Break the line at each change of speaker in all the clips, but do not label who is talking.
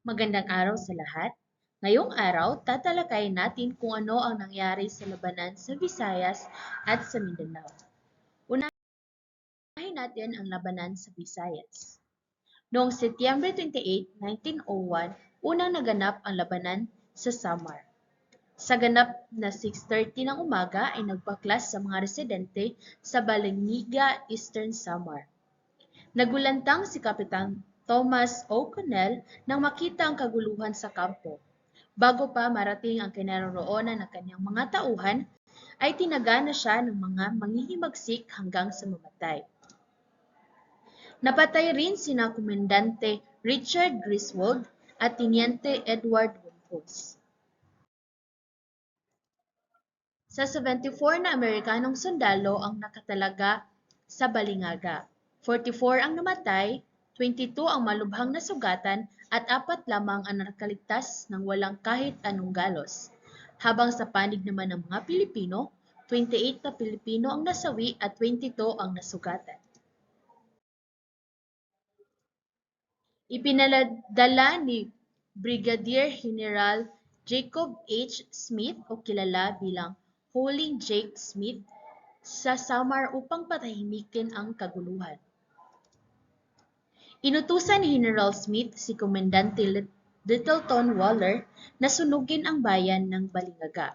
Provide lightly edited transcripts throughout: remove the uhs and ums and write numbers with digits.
Magandang araw sa lahat. Ngayong araw, tatalakayin natin kung ano ang nangyari sa labanan sa Visayas at sa Mindanao. Unahin natin ang labanan sa Visayas. Noong Setyembre 28, 1901, unang naganap ang labanan sa Samar. Sa ganap na 6:30 ng umaga ay nagbaklas sa mga residente sa Balingiga, Eastern Samar. Nagulantang si Kapitan Thomas O'Connell nang makita ang kaguluhan sa kampo. Bago pa marating ang kinaroroonan ng kanyang mga tauhan, ay tinaga na siya ng mga manghihimagsik hanggang sa mamatay. Napatay rin sina Komendante Richard Griswold at Teniente Edward Wumpos. Sa 74 na Amerikanong sundalo ang nakatalaga sa Balingaga. 44 ang namatay, 22 ang malubhang nasugatan at 4 lamang ang nakaligtas ng walang kahit anong galos. Habang sa panig naman ng mga Pilipino, 28 na Pilipino ang nasawi at 22 ang nasugatan. Ipinadala ni Brigadier General Jacob H. Smith o kilala bilang Holy Jake Smith sa Samar upang patahimikin ang kaguluhan. Inutusan ni General Smith si Komendante Littleton Waller na sunugin ang bayan ng Balingaga.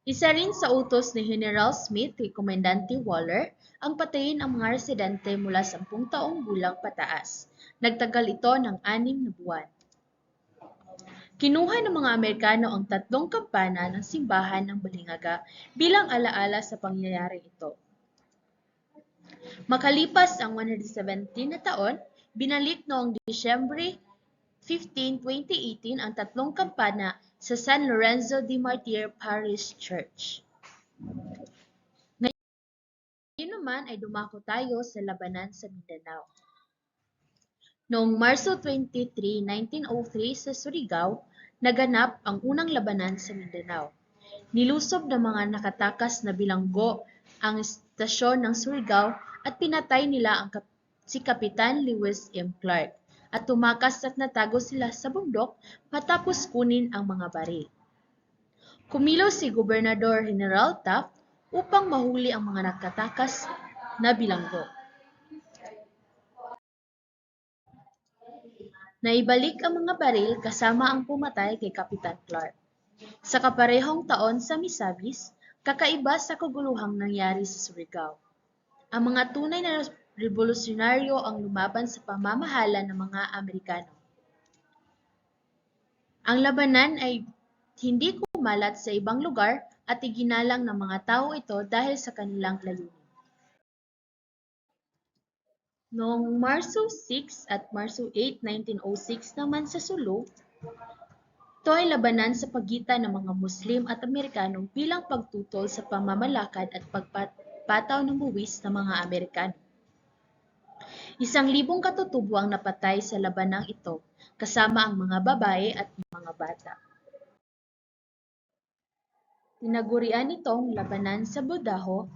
Isa rin sa utos ni General Smith kay Komendante Waller ang patayin ang mga residente mula 10 taong gulang pataas. Nagtagal ito ng 6 na buwan. Kinuha ng mga Amerikano ang 3 kampana ng simbahan ng Balingaga bilang alaala sa pangyayari ito. Makalipas ang 117 na taon, binalik noong Disyembre 15, 2018 ang 3 kampana sa San Lorenzo de Martir Parish Church. Ngayon naman ay dumako tayo sa labanan sa Mindanao. Noong Marso 23, 1903 sa Surigao, naganap ang unang labanan sa Mindanao. Nilusob ng mga nakatakas na bilanggo ang istasyon ng Surigao at pinatay nila si Kapitan Lewis M. Clark at tumakas at natago sila sa bundok matapos kunin ang mga baril. Kumilos si Gobernador General Taft upang mahuli ang mga nakatakas na bilanggo. Naibalik ang mga baril kasama ang pumatay kay Kapitan Clark. Sa kaparehong taon sa Misamis, kakaiba sa kaguluhang nangyari sa Surigao. Ang mga tunay na revolusyonaryo ang lumaban sa pamamahala ng mga Amerikano. Ang labanan ay hindi kumalat sa ibang lugar at iginalang ng mga tao ito dahil sa kanilang layunin. Noong Marso 6 at Marso 8, 1906 naman sa Sulu, ito ay labanan sa pagitan ng mga Muslim at Amerikano bilang pagtutol sa pamamalakad at pagpataw ng buwis ng mga Amerikano. 1,000 katutubo ang napatay sa labanang ito, kasama ang mga babae at mga bata. Tinagurian itong labanan sa Budaho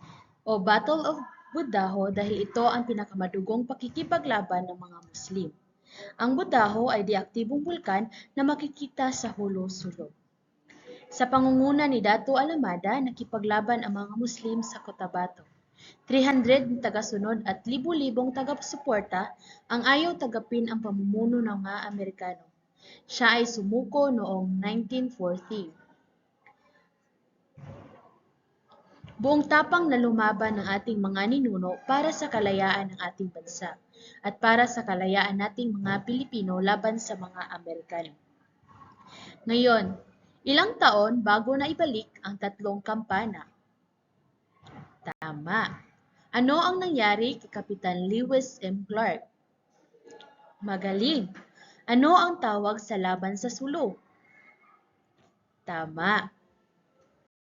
o Battle of Budaho dahil ito ang pinakamadugong pakikipaglaban ng mga Muslim. Ang Budaho ay diaktibong bulkan na makikita sa Hulo Sulu. Sa pangunguna ni Dato' Alamada, nakipaglaban ang mga Muslim sa Cotabato. 300 na tagasunod at libu-libong taga-suporta ang ayaw tagapin ang pamumuno ng mga Amerikano. Siya ay sumuko noong 1914. Buong tapang na lumaban ng ating mga ninuno para sa kalayaan ng ating bansa at para sa kalayaan nating mga Pilipino laban sa mga Amerikano. Ngayon, ilang taon bago na ibalik ang 3 kampana. Tama. Ano ang nangyari kay Kapitan Lewis M. Clark? Magaling. Ano ang tawag sa laban sa Sulu? Tama.